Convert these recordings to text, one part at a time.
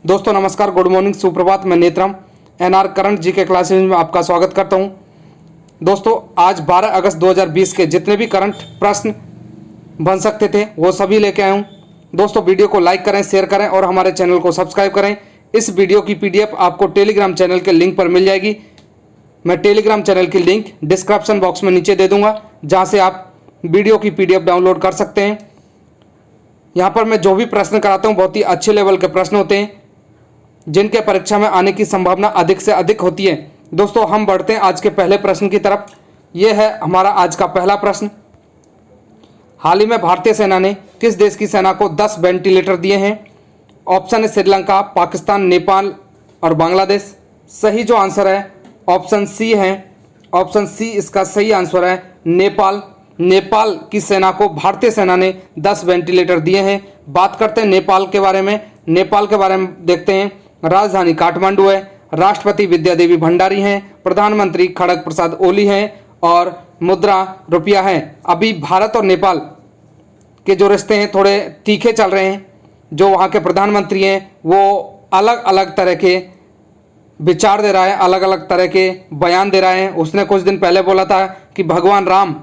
दोस्तों नमस्कार, good morning, सुप्रभात। मैं नेत्रम एनआर करंट जी के क्लासेज में आपका स्वागत करता हूं। दोस्तों आज 12 अगस्त 2020 के जितने भी करंट प्रश्न बन सकते थे वो सभी लेके आया हूं। दोस्तों वीडियो को लाइक करें, शेयर करें और हमारे चैनल को सब्सक्राइब करें। इस वीडियो की पीडीएफ आपको टेलीग्राम चैनल के लिंक पर मिल जाएगी। मैं टेलीग्राम चैनल की लिंक डिस्क्रिप्शन बॉक्स में नीचे दे दूंगा, जहाँ से आप वीडियो की पीडीएफ डाउनलोड कर सकते हैं। यहाँ पर मैं जो भी प्रश्न कराता हूँ बहुत ही अच्छे लेवल के प्रश्न होते हैं, जिनके परीक्षा में आने की संभावना अधिक से अधिक होती है। दोस्तों हम बढ़ते हैं आज के पहले प्रश्न की तरफ। ये है हमारा आज का पहला प्रश्न। हाल ही में भारतीय सेना ने किस देश की सेना को 10 वेंटिलेटर दिए हैं? ऑप्शन है श्रीलंका, पाकिस्तान, नेपाल और बांग्लादेश। सही जो आंसर है ऑप्शन सी है। ऑप्शन सी इसका सही आंसर है, नेपाल। नेपाल की सेना को भारतीय सेना ने 10 वेंटिलेटर दिए हैं। बात करते हैं नेपाल के बारे में। नेपाल के बारे में देखते हैं। राजधानी काठमांडू है, राष्ट्रपति विद्यादेवी भंडारी हैं, प्रधानमंत्री खड़ग प्रसाद ओली हैं और मुद्रा रुपया है। अभी भारत और नेपाल के जो रिश्ते हैं थोड़े तीखे चल रहे हैं। जो वहाँ के प्रधानमंत्री हैं वो अलग अलग तरह के विचार दे रहा है, अलग अलग तरह के बयान दे रहा है। उसने कुछ दिन पहले बोला था कि भगवान राम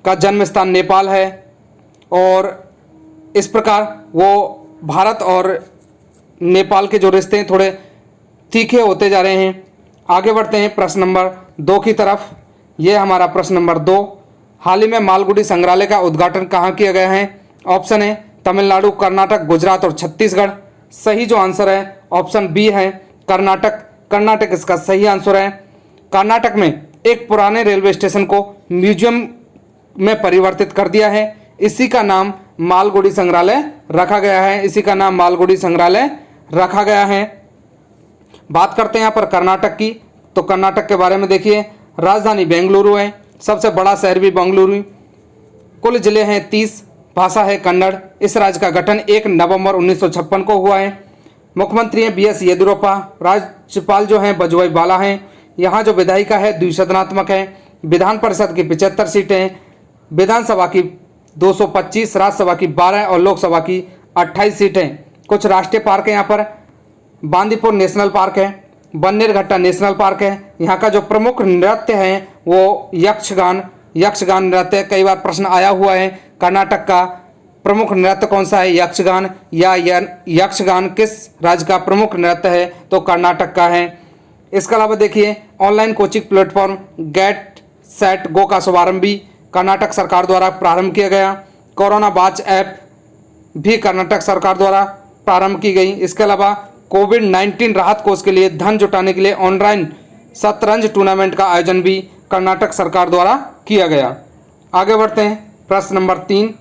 का जन्म स्थान नेपाल है, और इस प्रकार वो भारत और नेपाल के जो रिश्ते हैं थोड़े तीखे होते जा रहे हैं। आगे बढ़ते हैं प्रश्न नंबर 2 की तरफ। ये हमारा प्रश्न नंबर 2। हाल ही में मालगुडी संग्रहालय का उद्घाटन कहाँ किया गया है? ऑप्शन है तमिलनाडु, कर्नाटक, गुजरात और छत्तीसगढ़। सही जो आंसर है ऑप्शन बी है, कर्नाटक। कर्नाटक इसका सही आंसर है। कर्नाटक में एक पुराने रेलवे स्टेशन को म्यूजियम में परिवर्तित कर दिया है। इसी का नाम मालगुडी संग्रहालय रखा गया है। इसी का नाम मालगुडी संग्रहालय रखा गया है। बात करते हैं यहाँ पर कर्नाटक की, तो कर्नाटक के बारे में देखिए। राजधानी बेंगलुरु है, सबसे बड़ा शहर भी बेंगलुरु। कुल जिले हैं 30, भाषा है कन्नड़। इस राज्य का गठन 1 नवंबर 1956 को हुआ है। मुख्यमंत्री हैं BS येदियुरप्पा। राज्यपाल जो हैं वजुभाई वाला हैं। यहाँ जो विधायिका है द्विसदनात्मक है। विधान परिषद की 75 सीटें, विधानसभा की 225, राज्यसभा की 12 और लोकसभा की 28 सीटें। कुछ राष्ट्रीय पार्क है यहाँ पर। बांदीपुर नेशनल पार्क है, बन्नेरघट्टा नेशनल पार्क है। यहाँ का जो प्रमुख नृत्य है वो यक्षगान नृत्य। कई बार प्रश्न आया हुआ है, कर्नाटक का प्रमुख नृत्य कौन सा है, यक्षगान या यक्षगान किस राज्य का प्रमुख नृत्य है? तो कर्नाटक का है। इसके अलावा देखिए online coaching platform get set go का शुभारंभ भी कर्नाटक सरकार द्वारा प्रारंभ किया गया। कोरोना वाच ऐप भी कर्नाटक सरकार द्वारा प्रारंभ की गई। इसके अलावा कोविड-19 राहत कोष के लिए धन जुटाने के लिए ऑनलाइन शतरंज टूर्नामेंट का आयोजन भी कर्नाटक सरकार द्वारा किया गया। आगे बढ़ते हैं प्रश्न नंबर 3।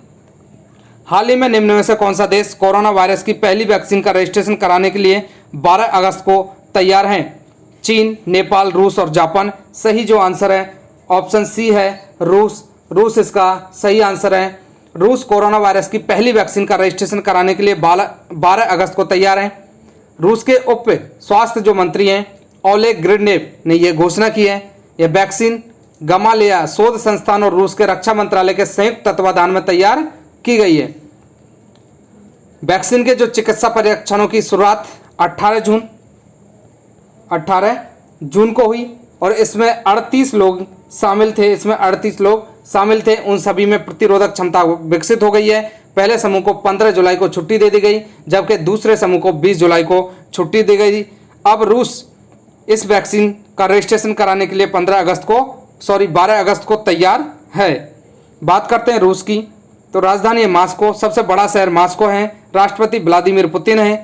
हाल ही में निम्न में से कौन सा देश कोरोना वायरस की पहली वैक्सीन का रजिस्ट्रेशन कराने के लिए 12 अगस्त को तैयार हैं? चीन, नेपाल, रूस और जापान। सही जो आंसर है ऑप्शन सी है, रूस। रूस इसका सही आंसर है। रूस कोरोना वायरस की पहली वैक्सीन का रजिस्ट्रेशन कराने के लिए 12 अगस्त को तैयार है। रूस के उप स्वास्थ्य जो मंत्री हैं ओलेग ग्रिडनेव ने यह घोषणा की है। यह वैक्सीन गमालेया शोध संस्थान और रूस के रक्षा मंत्रालय के संयुक्त तत्वाधान में तैयार की गई है। वैक्सीन के जो चिकित्सा परीक्षणों की शुरुआत 18 जून को हुई और इसमें 38 लोग शामिल थे। उन सभी में प्रतिरोधक क्षमता विकसित हो गई है। पहले समूह को 15 जुलाई को छुट्टी दे दी गई, जबकि दूसरे समूह को 20 जुलाई को छुट्टी दी गई। अब रूस इस वैक्सीन का रजिस्ट्रेशन कराने के लिए 12 अगस्त को तैयार है। बात करते हैं रूस की, तो राजधानी है मास्को, सबसे बड़ा शहर मास्को है। राष्ट्रपति व्लादिमीर पुतिन है।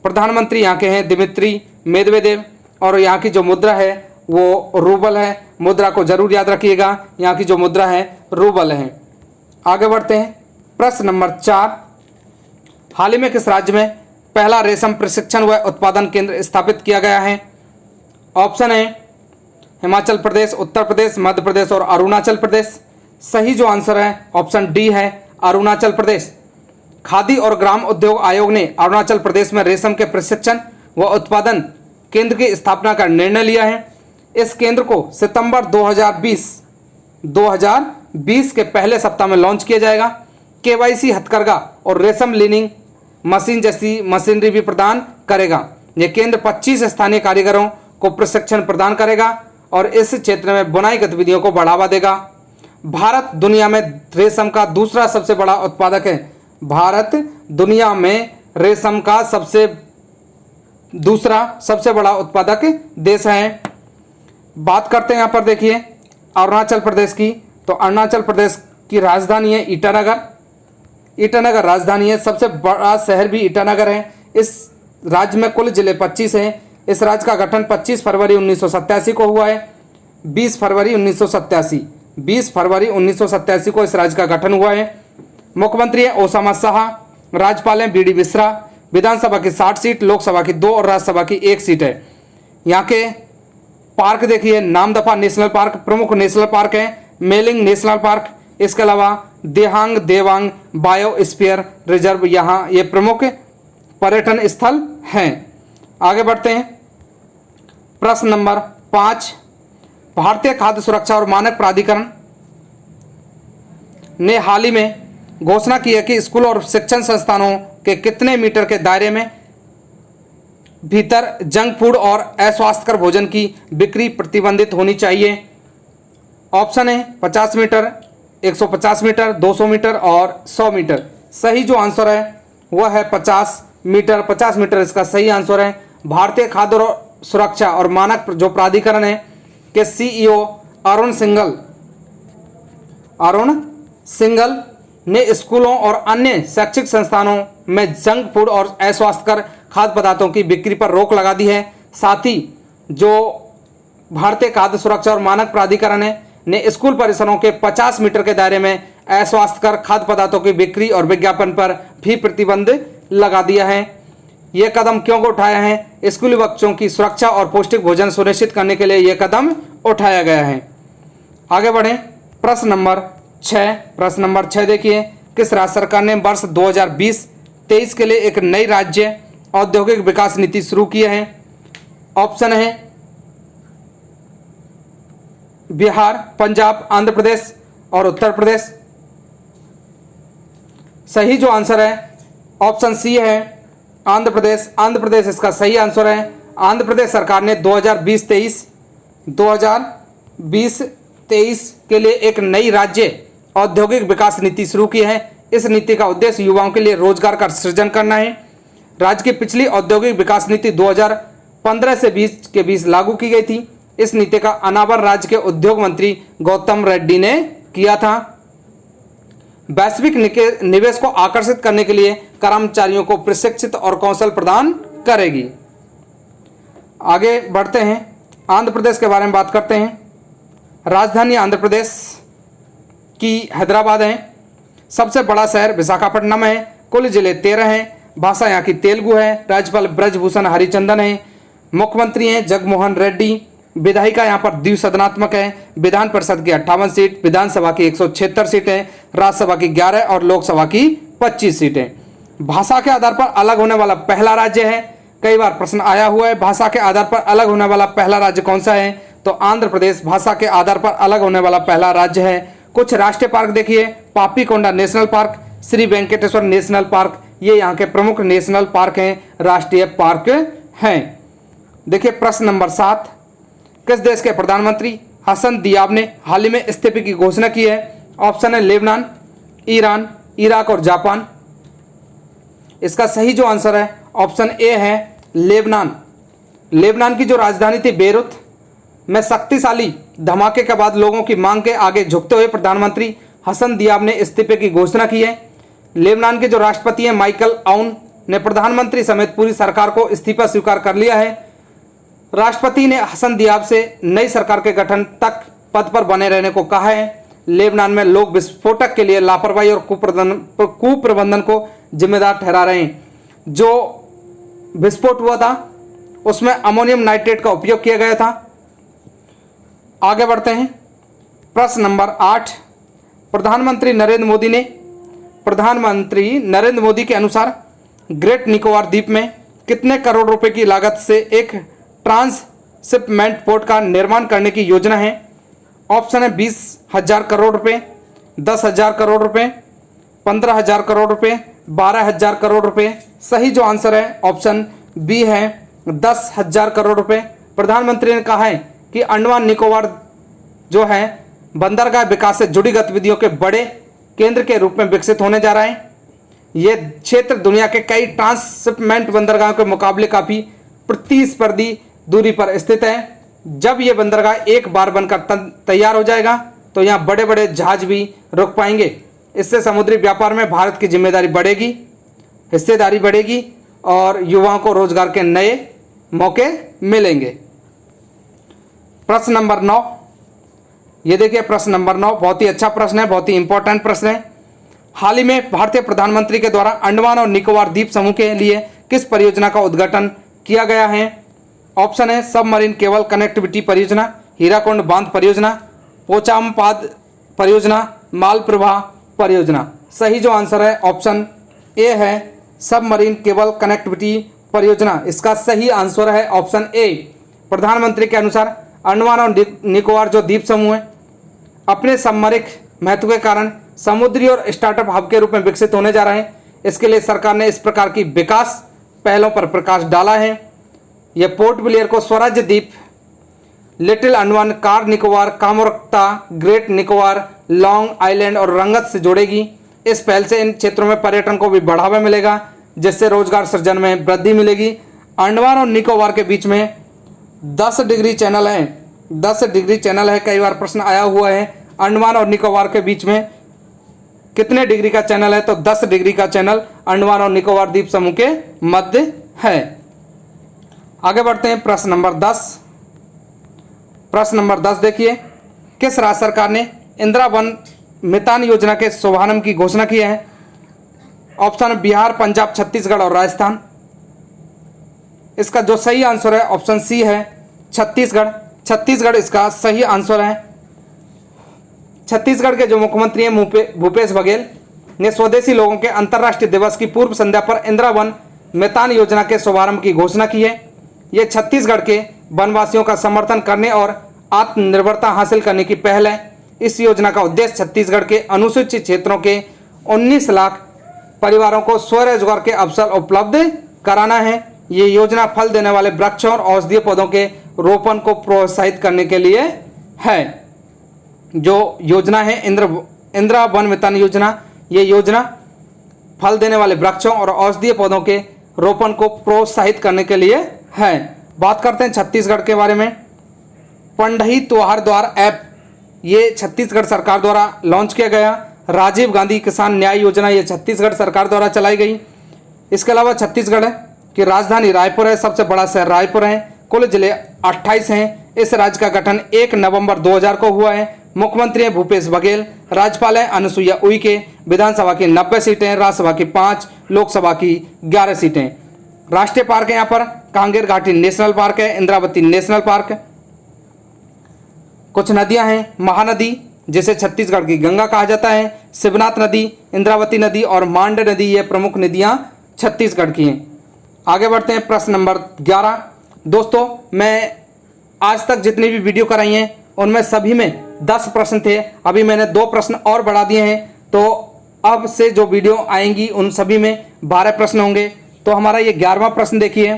प्रधानमंत्री यहाँ के हैं दिमित्री मेदवेदेव। और यहाँ की जो मुद्रा है वो रूबल है। मुद्रा को जरूर याद रखिएगा, यहाँ की जो मुद्रा है रूबल है। आगे बढ़ते हैं प्रश्न नंबर 4। हाल ही में किस राज्य में पहला रेशम प्रशिक्षण व उत्पादन केंद्र स्थापित किया गया है? ऑप्शन है हिमाचल प्रदेश, उत्तर प्रदेश, मध्य प्रदेश और अरुणाचल प्रदेश। सही जो आंसर है ऑप्शन डी है, अरुणाचल प्रदेश। खादी और ग्राम उद्योग आयोग ने अरुणाचल प्रदेश में रेशम के प्रशिक्षण व उत्पादन केंद्र की स्थापना का निर्णय लिया है। इस केंद्र को सितंबर 2020 के पहले सप्ताह में लॉन्च किया जाएगा। KYC हथकरघा और रेशम लिनिंग मशीन जैसी मशीनरी भी प्रदान करेगा। यह केंद्र 25 स्थानीय कारीगरों को प्रशिक्षण प्रदान करेगा और इस क्षेत्र में बुनाई गतिविधियों को बढ़ावा देगा। भारत दुनिया में रेशम का दूसरा सबसे बड़ा उत्पादक है। भारत दुनिया में रेशम का दूसरा सबसे बड़ा उत्पादक देश है। बात करते हैं यहाँ पर देखिए अरुणाचल प्रदेश की, तो अरुणाचल प्रदेश की राजधानी है ईटानगर। ईटानगर राजधानी है, सबसे बड़ा शहर भी ईटानगर है। इस राज्य में कुल जिले 25 हैं। इस राज्य का गठन 25 फरवरी 1987 को हुआ है। 20 फरवरी 1987 को इस राज्य का गठन हुआ है। मुख्यमंत्री है ओसामा शाह, राज्यपाल हैं बीडी मिश्रा। विधानसभा की 60 सीट, लोकसभा की 2 और राज्यसभा की 1 सीट है। यहाँ के पार्क देखिए, नामदफा नेशनल पार्क प्रमुख नेशनल पार्क है, मेलिंग नेशनल पार्क, इसके अलावा देहांग देवांग बायोस्फीयर रिजर्व, यहाँ ये प्रमुख पर्यटन स्थल हैं। आगे बढ़ते हैं। प्रश्न नंबर 5, भारतीय खाद्य सुरक्षा और मानक प्राधिकरण ने हाल ही में घोषणा की है कि स्कूल और शिक्षण संस्थानों के कितने मीटर के दायरे में भीतर जंक फूड और अस्वास्थ्यकर भोजन की बिक्री प्रतिबंधित होनी चाहिए। ऑप्शन है 50 मीटर, 150 मीटर, 200 मीटर और 100 मीटर। सही जो आंसर है वह है 50 मीटर। 50 मीटर इसका सही आंसर है। भारतीय खाद्य सुरक्षा और मानक जो प्राधिकरण है के सीईओ अरुण सिंघल ने स्कूलों और अन्य शैक्षिक संस्थानों में जंक फूड और अस्वास्थ्यकर खाद्य पदार्थों की बिक्री पर रोक लगा दी है। साथ ही जो भारतीय खाद्य सुरक्षा और मानक प्राधिकरण है ने स्कूल परिसरों के 50 मीटर के दायरे में अस्वास्थ्यकर खाद्य पदार्थों की बिक्री और विज्ञापन पर भी प्रतिबंध लगा दिया है। यह कदम क्यों उठाया है? स्कूली बच्चों की सुरक्षा और पौष्टिक भोजन सुनिश्चित करने के लिए यह कदम उठाया गया है। आगे बढ़ें। प्रश्न नंबर 6 देखिए, किस राज्य सरकार ने वर्ष 2020-23 के लिए एक नई राज्य औद्योगिक विकास नीति शुरू की है? ऑप्शन है बिहार, पंजाब, आंध्र प्रदेश और उत्तर प्रदेश। सही जो आंसर है ऑप्शन सी है आंध्र प्रदेश। आंध्र प्रदेश इसका सही आंसर है। आंध्र प्रदेश सरकार ने 2020-23 के लिए एक नई राज्य औद्योगिक विकास नीति शुरू की है। इस नीति का उद्देश्य युवाओं के लिए रोजगार का सृजन करना है। राज्य की पिछली औद्योगिक विकास नीति 2015 से 20 के बीच लागू की गई थी। इस नीति का अनावरण राज्य के उद्योग मंत्री गौतम रेड्डी ने किया था। वैश्विक निवेश को आकर्षित करने के लिए कर्मचारियों को प्रशिक्षित और कौशल प्रदान करेगी। आगे बढ़ते हैं। आंध्र प्रदेश के बारे में बात करते हैं। राजधानी आंध्र प्रदेश की हैदराबाद है। सबसे बड़ा शहर विशाखापट्टनम है। कुल जिले 13 हैं। भाषा यहाँ की तेलुगु है। राज्यपाल ब्रजभूषण हरिचंदन है। मुख्यमंत्री हैं जगनमोहन रेड्डी। विधायिका यहाँ पर द्विसदनात्मक है। विधान परिषद की 58 सीट, विधानसभा की 176 सीटें, राज्यसभा की 11 और लोकसभा की 25 सीटें। भाषा के आधार पर अलग होने वाला पहला राज्य है। कई बार प्रश्न आया हुआ है, भाषा के आधार पर अलग होने वाला पहला राज्य कौन सा है? तो आंध्र प्रदेश भाषा के आधार पर अलग होने वाला पहला राज्य है। कुछ राष्ट्रीय पार्क देखिए, Papikonda national park, Shri Venkateswara national park, ये यहाँ के प्रमुख नेशनल पार्क हैं, राष्ट्रीय पार्क हैं। देखिए प्रश्न नंबर 7, किस देश के प्रधानमंत्री हसन दियाब ने हाल ही में इस्तीफे की घोषणा की है? ऑप्शन है लेबनान, ईरान, इराक और जापान। इसका सही जो आंसर है ऑप्शन ए है लेबनान। लेबनान की जो राजधानी थी बेरूत में शक्तिशाली धमाके के बाद लोगों की मांग के आगे झुकते हुए प्रधानमंत्री हसन दियाब ने इस्तीफे की घोषणा की है। लेबनान के जो राष्ट्रपति हैं माइकल आउन ने प्रधानमंत्री समेत पूरी सरकार को इस्तीफा स्वीकार कर लिया है। राष्ट्रपति ने हसन दियाब से नई सरकार के गठन तक पद पर बने रहने को कहा है। लेबनान में लोग विस्फोटक के लिए लापरवाही और कुप्रबंधन को जिम्मेदार ठहरा रहे हैं। जो विस्फोट हुआ था उसमें अमोनियम नाइट्रेट का उपयोग किया गया था। आगे बढ़ते हैं। प्रश्न नंबर 8, प्रधानमंत्री नरेंद्र मोदी के अनुसार ग्रेट निकोबार द्वीप में कितने करोड़ रुपए की लागत से एक ट्रांसशिपमेंट पोर्ट का निर्माण करने की योजना है? ऑप्शन है 20,000 करोड़ रुपए, 10,000 करोड़ रुपए, 15,000 करोड़ रुपए, 12,000 करोड़ रुपए। सही जो आंसर है ऑप्शन बी है 10,000 करोड़ रुपए। प्रधानमंत्री ने कहा है कि अंडमान निकोबार जो है बंदरगाह विकास से जुड़ी गतिविधियों के बड़े केंद्र के रूप में विकसित होने जा रहा है। ये क्षेत्र दुनिया के कई ट्रांसशिपमेंट बंदरगाहों के मुकाबले काफी प्रतिस्पर्धी दूरी पर स्थित है। जब ये बंदरगाह एक बार बनकर तैयार हो जाएगा तो यहाँ बड़े बड़े जहाज भी रुक पाएंगे। इससे समुद्री व्यापार में भारत की जिम्मेदारी बढ़ेगी, हिस्सेदारी बढ़ेगी और युवाओं को रोजगार के नए मौके मिलेंगे। प्रश्न नंबर 9, ये देखिए प्रश्न नंबर 9 बहुत ही अच्छा प्रश्न है, बहुत ही इंपॉर्टेंट प्रश्न है। हाल ही में भारतीय प्रधानमंत्री के द्वारा अंडमान और निकोबार द्वीप समूह के लिए किस परियोजना का उद्घाटन किया गया है? ऑप्शन है सबमरीन केबल कनेक्टिविटी परियोजना, हीराकुंड बांध परियोजना, पोचामपाद परियोजना, माल प्रवाह परियोजना। सही जो आंसर है ऑप्शन ए है सबमरीन केबल कनेक्टिविटी परियोजना। इसका सही आंसर है ऑप्शन ए। प्रधानमंत्री के अनुसार अंडमान और निकोबार जो द्वीप समूह है अपने सामरिक महत्व के कारण समुद्री और स्टार्टअप हब के रूप में विकसित होने जा रहे हैं। इसके लिए सरकार ने इस प्रकार की विकास पहलों पर प्रकाश डाला है। यह पोर्ट ब्लेयर को Swarajya Dweep, Little Andaman, Car Nicobar, Kamorta, Great Nicobar, Long Island और रंगत से जोड़ेगी। इस पहल से इन क्षेत्रों में पर्यटन को भी बढ़ावा मिलेगा, जिससे रोजगार सृजन में वृद्धि मिलेगी। अंडमान और निकोबार के बीच में 10 डिग्री चैनल है, 10 डिग्री चैनल है। कई बार प्रश्न आया हुआ है अंडमान और निकोबार के बीच में कितने डिग्री का चैनल है, तो 10 डिग्री का चैनल अंडमान और निकोबार द्वीप समूह के मध्य है। आगे बढ़ते हैं प्रश्न नंबर 10। प्रश्न नंबर 10 देखिए, किस राज्य सरकार ने इंदिरा वन मितान योजना के शुभारंभ की घोषणा की है? ऑप्शन बिहार, पंजाब, छत्तीसगढ़ और राजस्थान। इसका जो सही आंसर है ऑप्शन सी है छत्तीसगढ़। छत्तीसगढ़ इसका सही आंसर है। छत्तीसगढ़ के जो मुख्यमंत्री हैं भूपेश बघेल ने स्वदेशी लोगों के अंतर्राष्ट्रीय दिवस की पूर्व संध्या पर इंदिरा वन मितान योजना के शुभारंभ की घोषणा की है। ये छत्तीसगढ़ के वनवासियों का समर्थन करने और आत्मनिर्भरता हासिल करने की पहल है। इस योजना का उद्देश्य छत्तीसगढ़ के अनुसूचित क्षेत्रों के 19 लाख परिवारों को स्वरोजगार के अवसर उपलब्ध कराना है। ये योजना फल देने वाले वृक्षों और औषधीय पौधों के रोपण को प्रोत्साहित करने के लिए है। जो योजना है इंदिरा वन मितान योजना, ये योजना फल देने वाले वृक्षों और औषधीय पौधों के रोपण को प्रोत्साहित करने के लिए है। बात करते हैं छत्तीसगढ़ के बारे में। पंडही त्योहार द्वार ऐप ये छत्तीसगढ़ सरकार द्वारा लॉन्च किया गया। राजीव गांधी किसान न्याय योजना ये छत्तीसगढ़ सरकार द्वारा चलाई गई। इसके अलावा छत्तीसगढ़ की राजधानी रायपुर है, सबसे बड़ा शहर रायपुर है। कुल जिले 28 हैं। इस राज्य का गठन 1 नवंबर 2000 को हुआ है। मुख्यमंत्री हैं भूपेश बघेल, राज्यपाल हैं अनुसुईया उइके। विधानसभा की 90 सीटें, राज्यसभा की 5, लोकसभा की 11 सीटें। राष्ट्रीय पार्क है यहाँ पर कांगेर घाटी नेशनल पार्क है, इंद्रावती नेशनल पार्क। कुछ नदियां हैं, महानदी जिसे छत्तीसगढ़ की गंगा कहा जाता है, शिवनाथ नदी, इंद्रावती नदी और मांड नदी, ये प्रमुख नदियां छत्तीसगढ़ की हैं। आगे बढ़ते हैं प्रश्न नंबर 11। दोस्तों मैं आज तक जितनी भी वीडियो कराई हैं उनमें सभी में 10 प्रश्न थे। अभी मैंने 2 प्रश्न और बढ़ा दिए हैं, तो अब से जो वीडियो आएंगी उन सभी में 12 प्रश्न होंगे। तो हमारा ये 11वां प्रश्न देखिए,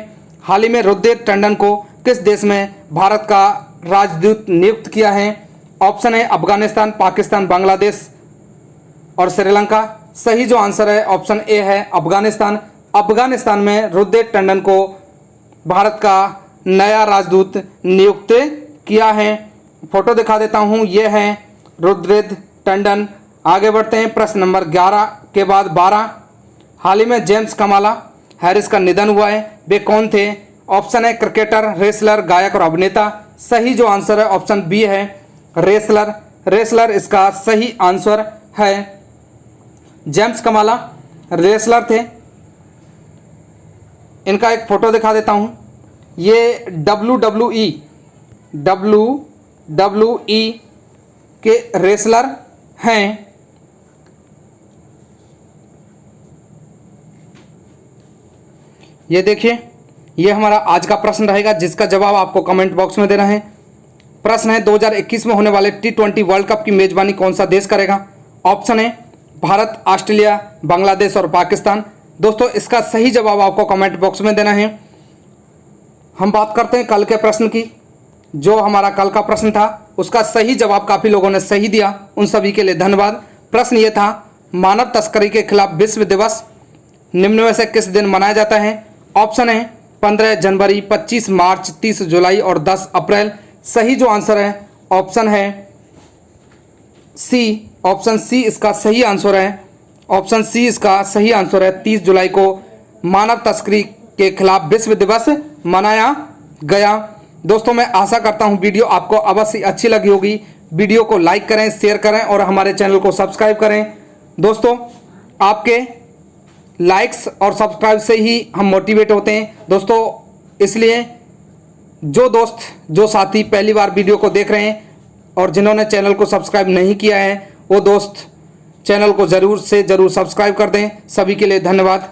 हाल ही में रुद्र टंडन को किस देश में भारत का राजदूत नियुक्त किया है? ऑप्शन है अफगानिस्तान, पाकिस्तान, बांग्लादेश और श्रीलंका। सही जो आंसर है ऑप्शन ए है अफगानिस्तान। अफगानिस्तान में रुद्र टंडन को भारत का नया राजदूत नियुक्त किया है। फोटो दिखा देता हूं, यह है रुद्र टंडन। आगे बढ़ते हैं प्रश्न नंबर 11 के बाद 12। हाल ही में जेम्स कमाला हैरिस का निधन हुआ है, वे कौन थे? ऑप्शन है क्रिकेटर, रेसलर, गायक और अभिनेता। सही जो आंसर है ऑप्शन बी है रेसलर। रेसलर इसका सही आंसर है। जेम्स कमाला रेसलर थे। इनका एक फोटो दिखा देता हूं, ये WWE के रेसलर हैं। ये देखिए, ये हमारा आज का प्रश्न रहेगा जिसका जवाब आपको कमेंट बॉक्स में देना है। प्रश्न है 2021 में होने वाले T20 वर्ल्ड कप की मेजबानी कौन सा देश करेगा? ऑप्शन है भारत, ऑस्ट्रेलिया, बांग्लादेश और पाकिस्तान। दोस्तों इसका सही जवाब आपको कमेंट बॉक्स में देना है। हम बात करते हैं कल के प्रश्न की। जो हमारा कल का प्रश्न था उसका सही जवाब काफ़ी लोगों ने सही दिया, उन सभी के लिए धन्यवाद। प्रश्न ये था, मानव तस्करी के खिलाफ विश्व दिवस निम्न में से किस दिन मनाया जाता है? ऑप्शन है 15 जनवरी, 25 मार्च, 30 जुलाई और 10 अप्रैल। सही जो आंसर है ऑप्शन है सी। ऑप्शन सी इसका सही आंसर है। ऑप्शन सी इसका सही आंसर है। 30 जुलाई को मानव तस्करी के खिलाफ विश्व दिवस मनाया गया। दोस्तों मैं आशा करता हूं वीडियो आपको अवश्य अच्छी लगी होगी। वीडियो को लाइक करें, शेयर करें और हमारे चैनल को सब्सक्राइब करें। दोस्तों आपके लाइक्स और सब्सक्राइब से ही हम मोटिवेट होते हैं। दोस्तों इसलिए जो दोस्त, जो साथी पहली बार वीडियो को देख रहे हैं और जिन्होंने चैनल को सब्सक्राइब नहीं किया है, वो दोस्त चैनल को ज़रूर से ज़रूर सब्सक्राइब कर दें। सभी के लिए धन्यवाद।